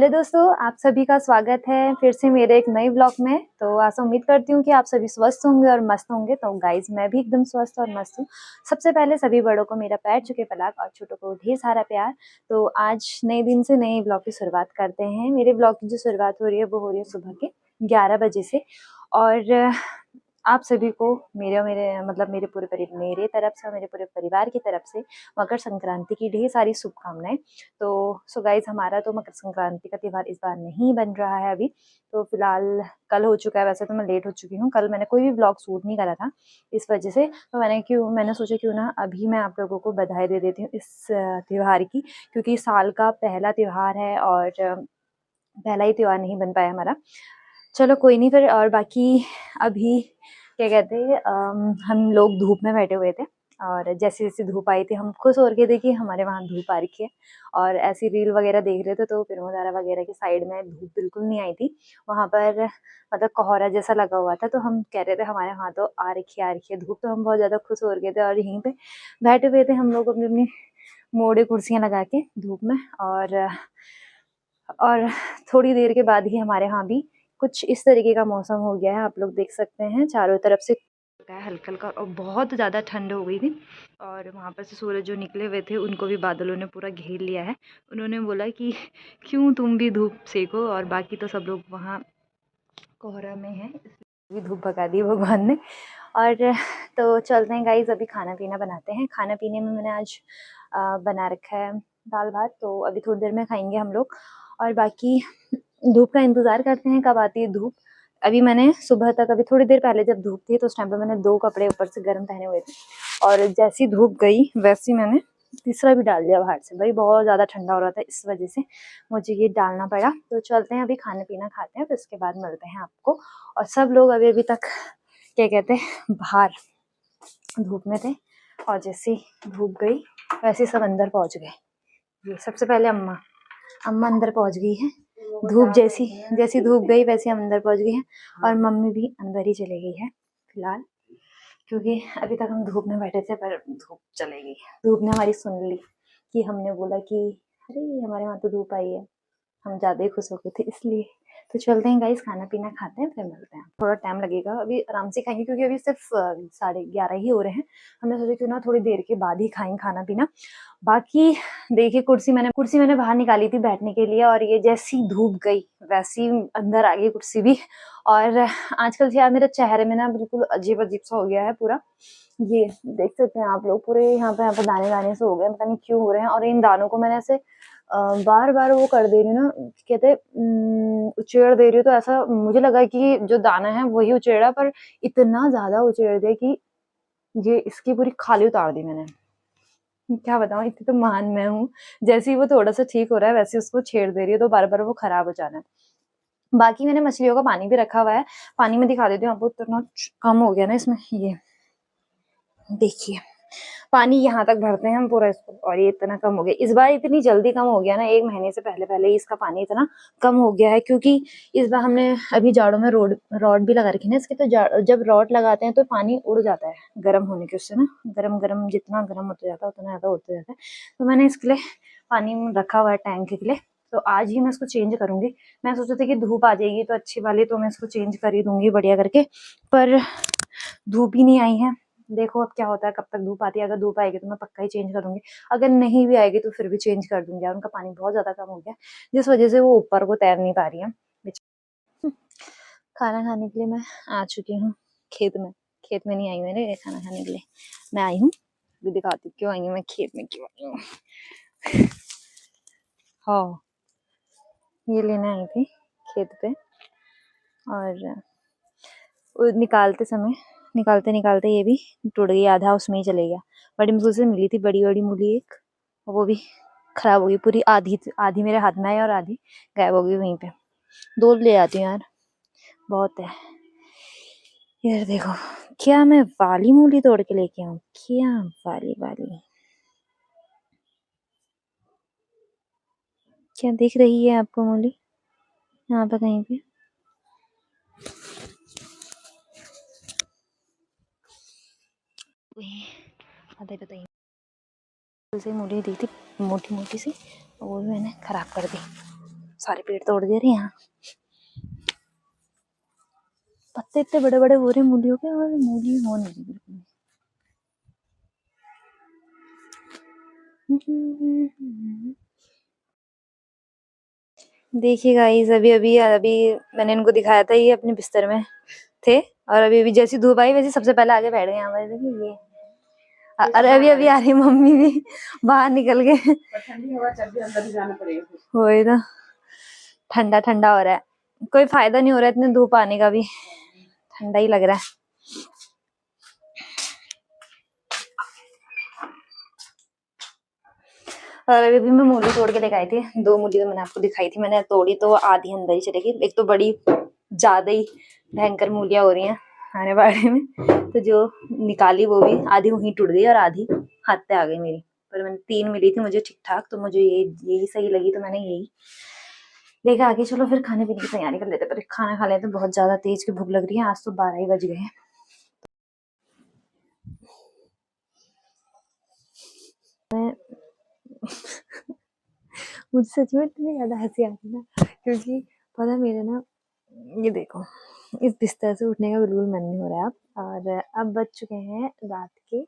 Hello दोस्तों, आप सभी का स्वागत है फिर से मेरे एक नए ब्लॉग में। तो आशा उम्मीद करती हूँ कि आप सभी स्वस्थ होंगे और मस्त होंगे। तो गाइज, मैं भी एकदम स्वस्थ और मस्त हूँ। सबसे पहले सभी बड़ों को मेरा पैर छू के पलाक और छोटों को ढेर सारा प्यार। तो आज नए दिन से नए ब्लॉग की शुरुआत करते हैं। मेरे ब्लॉग की जो शुरुआत हो रही है वो हो रही है सुबह के 11 बजे से। और आप सभी को मेरे तरफ से और मेरे पूरे परिवार की तरफ से मकर संक्रांति की ढेर सारी शुभकामनाएं। तो सो गाइज, हमारा तो मकर संक्रांति का त्यौहार इस बार नहीं बन रहा है अभी। तो फिलहाल कल हो चुका है। वैसे तो मैं लेट हो चुकी हूँ। कल मैंने कोई भी ब्लॉग शूट नहीं करा था इस वजह से। तो मैंने सोचा क्यों ना अभी मैं आप लोगों को बधाई दे देती हूँ इस त्योहार की, क्योंकि साल का पहला त्योहार है और पहला ही त्योहार नहीं बन पाया हमारा। चलो कोई नहीं फिर। और बाकी अभी क्या कहते हैं, हम लोग धूप में बैठे हुए थे और जैसे जैसे धूप आई थी हम खुश हो रखे थे कि हमारे वहाँ धूप आ रखी है। और ऐसी रील वगैरह देख रहे थे तो पिरोमदारा वगैरह की साइड में धूप बिल्कुल नहीं आई थी। वहाँ पर मतलब कोहरा जैसा लगा हुआ था। तो हम कह रहे थे हमारे वहाँ तो आ रखी है धूप। तो हम बहुत ज़्यादा खुश हो रखे थे और यहीं पे बैठे हुए थे हम लोग अपनी अपनी मोड़े कुर्सियाँ लगा के धूप में। और थोड़ी देर के बाद ही हमारे यहाँ भी कुछ इस तरीके का मौसम हो गया है। आप लोग देख सकते हैं चारों तरफ से हल्का हल्का और बहुत ज़्यादा ठंड हो गई थी। और वहाँ पर से सूरज जो निकले हुए थे उनको भी बादलों ने पूरा घेर लिया है। उन्होंने बोला कि क्यों तुम भी धूप सेको, और बाकी तो सब लोग वहाँ कोहरा में हैं, इसलिए भी धूप भगा दी भगवान ने। और तो चलते हैं गाइज, अभी खाना पीना बनाते हैं। खाना पीने में मैंने आज बना रखा है दाल भात। तो अभी थोड़ी देर में खाएंगे हम लोग। और बाकी धूप का इंतज़ार करते हैं कब आती है धूप। अभी मैंने सुबह तक, अभी थोड़ी देर पहले जब धूप थी तो उस टाइम पे मैंने 2 कपड़े ऊपर से गर्म पहने हुए थे। और जैसी धूप गई वैसी मैंने तीसरा भी डाल दिया बाहर से। भाई बहुत ज़्यादा ठंडा हो रहा था, इस वजह से मुझे ये डालना पड़ा। तो चलते हैं, अभी खाना पीना खाते हैं फिर उसके बाद मिलते हैं आपको। और सब लोग अभी तक क्या कहते हैं बाहर धूप में थे, और जैसे धूप गई वैसे सब अंदर पहुंच गए। ये सबसे पहले अम्मा अंदर पहुंच गई है। धूप जैसी जैसी धूप गई वैसे हम अंदर पहुंच गए हैं। और मम्मी भी अंदर ही चली गई है फिलहाल, क्योंकि अभी तक हम धूप में बैठे थे पर धूप चली गई। धूप ने हमारी सुन ली कि हमने बोला कि अरे हमारे वहाँ तो धूप आई है। हम ज़्यादा ही खुश हो गए थे इसलिए। तो चलते हैं गाइस, खाना पीना खाते हैं फिर मिलते हैं। थोड़ा टाइम लगेगा, अभी आराम से खाएंगे क्योंकि अभी सिर्फ 11:30 ही हो रहे हैं। हमने सोचा क्यों ना थोड़ी देर के बाद ही खाएं खाना पीना। बाकी देखिए, कुर्सी मैंने बाहर निकाली थी बैठने के लिए, और ये जैसी धूप गई वैसी अंदर आ गई कुर्सी भी। और आजकल यार मेरे चेहरे में ना बिल्कुल अजीब अजीब सा हो गया है पूरा। ये देख सकते हैं आप लोग, पूरे यहाँ पे दाने दाने से हो गए, पता नहीं क्यों हो रहे हैं। और इन दानों को मैंने ऐसे बार बार वो कर दे रही हूँ ना, कहते उचेड़ दे रही हूँ। तो ऐसा मुझे लगा कि जो दाना है वही उचेड़ा, पर इतना ज्यादा उचेड़ दिया कि ये इसकी पूरी खाली उतार दी मैंने। क्या बताऊँ, इतनी तो महान मैं हूँ। जैसे ही वो थोड़ा सा ठीक हो रहा है वैसे उसको छेड़ दे रही है, तो बार बार वो खराब हो जा रहा है। बाकी मैंने मछलियों का पानी भी रखा हुआ है। पानी में दिखा देती हूँ आपको, इतना कम हो गया ना इसमें। ये देखिए, पानी यहाँ तक भरते हैं हम पूरा इसको, और ये इतना कम हो गया इस बार। इतनी जल्दी कम हो गया ना, 1 महीने से पहले पहले ही इसका पानी इतना कम हो गया है। क्योंकि इस बार हमने अभी जाड़ों में रॉड भी लगा रखी है ना इसके। तो जब रॉड लगाते हैं तो पानी उड़ जाता है गर्म होने के, उससे ना गरम गरम जितना गर्म होता जाता है उतना ज़्यादा उड़ता जाता है। तो मैंने इसके लिए पानी रखा हुआ है टैंक के लिए। तो आज ही मैं इसको चेंज करूंगी। मैं सोचा था कि धूप आ जाएगी तो अच्छी वाली, तो मैं इसको चेंज कर ही दूंगी बढ़िया करके। पर धूप ही नहीं आई है। देखो अब क्या होता है, कब तक धूप आती है। अगर धूप आएगी तो मैं पक्का ही चेंज कर दूंगी। अगर नहीं भी आएगी तो फिर भी चेंज कर दूंगी यार। उनका पानी बहुत ज्यादा कम हो गया जिस वजह से वो ऊपर को तैर नहीं पा रही है। खाना खाने के लिए मैं आ चुकी हूँ खेत में। खेत में नहीं आई मैंने खाना खाने के लिए, मैं आई हूँ। भी दिखाती हूँ क्यों आई हूँ मैं खेत में, क्यों आई हूँ। हाँ, ये लेने आई थी खेत पे। और निकालते निकालते ये भी टूट गई, आधा उसमें ही चले गया। बड़ी मुझसे से मिली थी बड़ी बड़ी मूली एक, वो भी खराब हो गई पूरी। आधी आधी मेरे हाथ में आई और आधी गायब हो गई वहीं पे। 2 ले आती हूँ यार, बहुत है। यार देखो, क्या मैं वाली मूली तोड़ के लेके आऊँ? क्या वाली वाली, क्या दिख रही है आपको मूली यहाँ पे कहीं पे? बताइए। से मूली दी थी मोटी मोटी सी, वो भी मैंने खराब कर दी। सारे पेड़ तोड़ दे रहे हैं यहाँ। पत्ते इतने बड़े बड़े हो रहे हैं मूलियों के, और मूली हो नहीं रही बिल्कुल। देखिए गाइस, अभी अभी अभी मैंने इनको दिखाया था, ये अपने बिस्तर में थे, और अभी अभी जैसी धूप आई वैसे सबसे पहले आगे बैठ गए हमारे। देखिए ये, अरे अभी अभी आ रही मम्मी भी बाहर निकल गए। ठंडी हवा चल रही है, अंदर ही जाना पड़ेगा। वही ना, ठंडा ठंडा हो रहा है, कोई फायदा नहीं हो रहा है इतने धूप आने का भी, ठंडा ही लग रहा है। और अभी भी मैं मूली तोड़ के लेके आई थी, 2 मूली तो मैंने आपको दिखाई थी, मैंने तोड़ी तो आधी अंदर ही चलेगी। एक तो बड़ी ज्यादा ही भयंकर मूलियां हो रही हैं हमारे बाड़े में, तो जो निकाली वो भी आधी वहीं टूट गई और आधी हाथ पे आ गई मेरी। पर मैंने 3 मिली थी मुझे ठीक ठाक, तो मुझे यही सही लगी, तो मैंने यही लेके आके चलो फिर खाने पीने की तैयारी कर लेते। पर खाना खा लेते, बहुत ज्यादा तेज की भूख लग रही है, आज तो 12 ही बज गए हैं। मुझे सच में इतनी ज्यादा हंसी आती ना, क्योंकि पता मेरे ना, ये देखो, इस बिस्तर से उठने का बिल्कुल मन नहीं हो रहा है अब। और अब बज चुके हैं रात के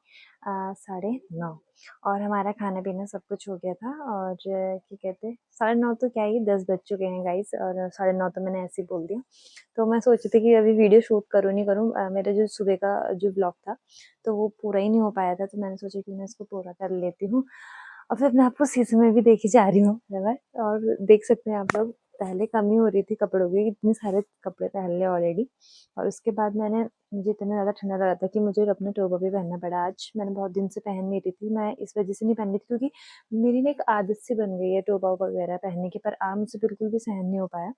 9:30, और हमारा खाना पीना सब कुछ हो गया था। और क्या कहते हैं, 9:30 तो क्या ही, 10 बज चुके हैं गाइस, और 9:30 तो मैंने ऐसे ही बोल दिया। तो मैं सोची थी कि अभी वीडियो शूट करूँ नहीं करूँ, मेरा जो सुबह का जो ब्लॉग था तो वो पूरा ही नहीं हो पाया था, तो मैंने सोचा कि मैं इसको पूरा कर लेती हूँ। और फिर मैं आपको शीशे में भी देखी जा रही हूँ बराबर, और देख सकते हैं आप लोग, पहले कमी हो रही थी कपड़ों की, इतने सारे कपड़े पहन लिए ऑलरेडी। और उसके बाद मुझे इतना ज़्यादा ठंडा लगा था कि मुझे अपना टोपा भी पहनना पड़ा आज। मैंने बहुत दिन से पहन नहीं रही थी, मैं इस वजह से नहीं पहन रही थी क्योंकि मेरी ना एक आदत सी बन गई है टोपा वगैरह पहनने की, पर आज मुझसे बिल्कुल भी सहन नहीं हो पाया,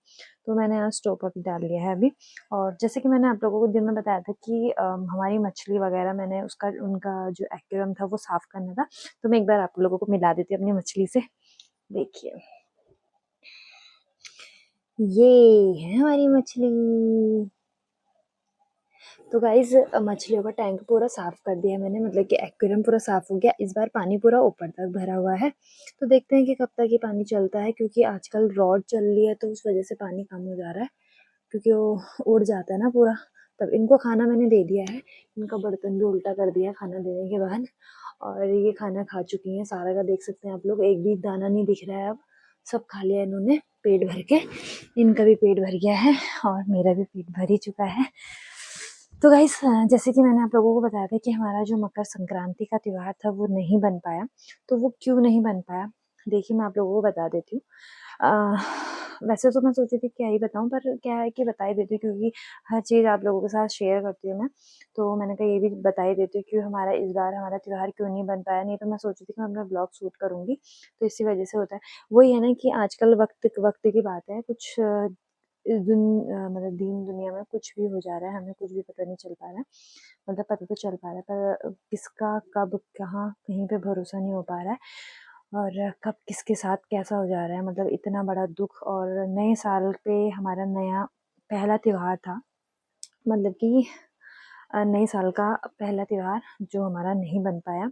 तो मैंने आज टोपा भी डाल लिया है अभी। और जैसे कि मैंने आप लोगों को दिन में बताया था कि हमारी मछली वगैरह, मैंने उसका उनका जो एक्वेरियम था वो साफ़ करना था, तो मैं एक बार आप लोगों को मिला देती हूँ अपनी मछली से। देखिए, ये है हमारी मछली। तो गाइज मछलियों का टैंक पूरा साफ कर दिया मैंने, मतलब कि एक्वेरियम पूरा साफ हो गया। इस बार पानी पूरा ऊपर तक भरा हुआ है, तो देखते हैं कि कब तक ये पानी चलता है, क्योंकि आजकल रॉड चल रही है तो उस वजह से पानी कम हो जा रहा है, क्योंकि वो उड़ जाता है ना पूरा। तब इनको खाना मैंने दे दिया है, इनका बर्तन भी उल्टा कर दिया खाना देने के बाद, और ये खाना खा चुकी हैं सारा का, देख सकते हैं आप लोग, एक भी दाना नहीं दिख रहा है अब, सब खा लिया इन्होंने पेट भर के। इनका भी पेट भर गया है और मेरा भी पेट भर ही चुका है। तो गाइस, जैसे कि मैंने आप लोगों को बताया था कि हमारा जो मकर संक्रांति का त्योहार था वो नहीं बन पाया, तो वो क्यों नहीं बन पाया, देखिए मैं आप लोगों को बता देती हूँ। वैसे तो मैं सोची थी क्या ही बताऊं, पर क्या है कि बता ही देती हूँ, क्योंकि हर चीज़ आप लोगों के साथ शेयर करती हूँ मैं, तो मैंने कहा ये भी बता ही देती हूँ कि हमारा इस बार हमारा त्योहार क्यों नहीं बन पाया। नहीं तो मैं सोची थी कि मैं अपना ब्लॉग शूट करूँगी, तो इसी वजह से होता है। वही है ना कि आजकल वक्त वक्त की बात है, कुछ मतलब दीन दुनिया में कुछ भी हो जा रहा है, हमें कुछ भी पता नहीं चल पा रहा है, मतलब पता तो चल पा रहा है पर किसका कब कहाँ कहीं पे भरोसा नहीं हो पा रहा है, और कब किसके साथ कैसा हो जा रहा है। मतलब इतना बड़ा दुख, और नए साल पे हमारा नया पहला त्योहार था, मतलब कि नए साल का पहला त्योहार जो हमारा नहीं बन पाया,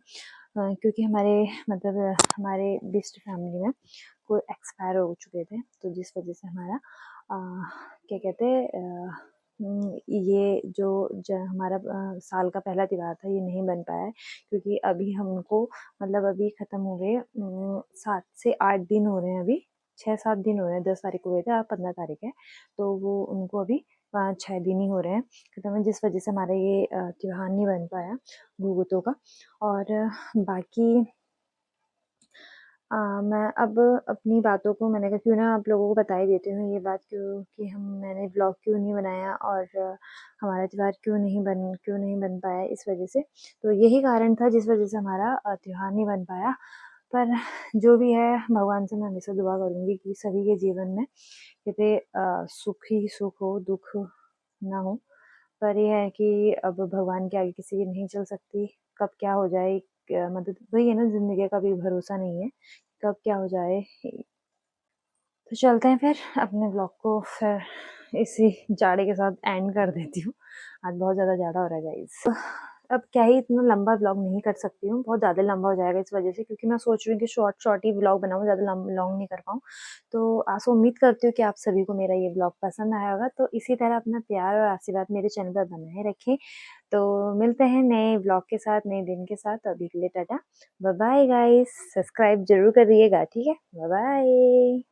क्योंकि हमारे मतलब हमारे बेस्ट फैमिली में कोई एक्सपायर हो चुके थे, तो जिस वजह से हमारा क्या कहते हैं, ये जो हमारा साल का पहला त्योहार था ये नहीं बन पाया है, क्योंकि अभी हमको मतलब अभी ख़त्म हो गए 7 से 8 दिन हो रहे हैं, अभी 6-7 दिन हो रहे हैं, 10 तारीख को गए थे, आज 15 तारीख है, तो वो उनको अभी 5-6 दिन ही हो रहे हैं खत्म है, जिस वजह से हमारा ये त्योहार नहीं बन पाया भूगतों का। और बाकी मैं अब अपनी बातों को, मैंने कहा क्यों ना आप लोगों को बता ही देती हूँ ये बात, क्यों कि मैंने व्लॉग क्यों नहीं बनाया, और हमारा त्योहार क्यों नहीं बन पाया, इस वजह से। तो यही कारण था जिस वजह से हमारा त्योहार नहीं बन पाया। पर जो भी है, भगवान से मैं हमेशा दुआ करूँगी कि सभी के जीवन में कहते सुख ही सुख हो, दुख ना हो। पर ये है कि अब भगवान के आगे किसी की नहीं चल सकती, कब क्या हो जाए, मतलब वही है ना, ज़िंदगी का भी भरोसा नहीं है, कब क्या हो जाए। तो चलते हैं फिर, अपने ब्लॉग को फिर इसी जाड़े के साथ एंड कर देती हूँ। आज बहुत ज़्यादा जाड़ा हो रहा है गाइस। अब क्या ही इतना लंबा व्लॉग नहीं कर सकती हूँ, बहुत ज़्यादा लंबा हो जाएगा इस वजह से, क्योंकि मैं सोच रही हूँ कि शॉर्ट शॉर्ट ही व्लॉग बनाऊँ, ज़्यादा लॉन्ग नहीं कर पाऊँ। तो आसो उम्मीद करती हूँ कि आप सभी को मेरा ये व्लॉग पसंद आया होगा। तो इसी तरह अपना प्यार और आशीर्वाद मेरे चैनल पर बनाए रखें। तो मिलते हैं नए व्लॉग के साथ, नए दिन के साथ। अभी के लिए टाटा, बाय बाय गाइस। सब्सक्राइब जरूर करिएगा, ठीक है, बाय बाय।